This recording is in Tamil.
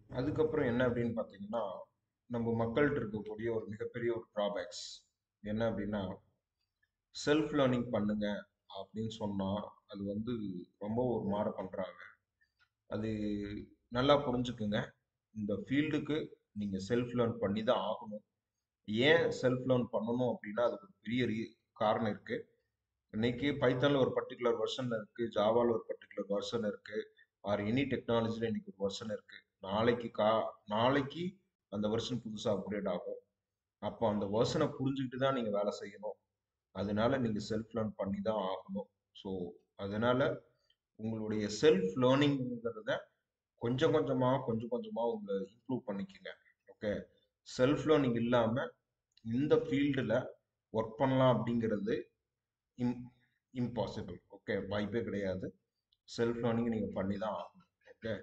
அதுக்கப்புறம் என்ன அப்படின்னு பார்த்தீங்கன்னா, நம்ம மக்கள்கிட்ட இருக்கக்கூடிய ஒரு மிகப்பெரிய ஒரு ட்ராபேக்ஸ் என்ன அப்படின்னா, செல்ஃப் லேர்னிங் பண்ணுங்க அப்படின்னு சொன்னா, அது வந்து ரொம்ப ஒரு மாற பண்றாங்க. அது நல்லா புரிஞ்சுக்குங்க. இந்த ஃபீல்டுக்கு நீங்க செல்ஃப் லேர்ன் பண்ணி தான் ஆகணும். ஏன் செல்ஃப் லேர்ன் பண்ணணும் அப்படின்னா, அதுக்கு ஒரு பெரிய காரணம் இருக்கு. இன்னைக்கு பைத்தான்ல ஒரு பர்ட்டிகுலர் வெர்ஷன் இருக்கு, ஜாவால ஒரு பர்ட்டிகுலர் வெர்ஷன் இருக்கு, ஆர் எனி டெக்னாலஜில இன்னைக்கு ஒரு வெர்ஷன் இருக்கு. நாளைக்கு நாளைக்கு அந்த வெர்ஷன் புதுசா அப்கிரேட் ஆகும். அப்போ அந்த வெர்ஷனை புரிஞ்சுக்கிட்டு தான் நீங்க வேலை செய்யணும். அதனால நீங்க செல்ஃப் லேர்ன் பண்ணி தான் ஆகணும். ஸோ அதனால உங்களுடைய செல்ஃப் லேர்னிங்கிறத கொஞ்சம் கொஞ்சமா கொஞ்சம் கொஞ்சமா உங்களை இம்ப்ரூவ் பண்ணிக்கங்க. ஓகே. செல்ஃப் லேர்னிங் இல்லாம இந்த ஃபீல்டில் ஒர்க் பண்ணலாம் அப்படிங்கிறது இம் இம்பாசிபிள். ஓகே, வாய்ப்பே கிடையாது. செல்ஃப் லேர்னிங் நீங்க பண்ணி தான் ஆகணும். ஓகே.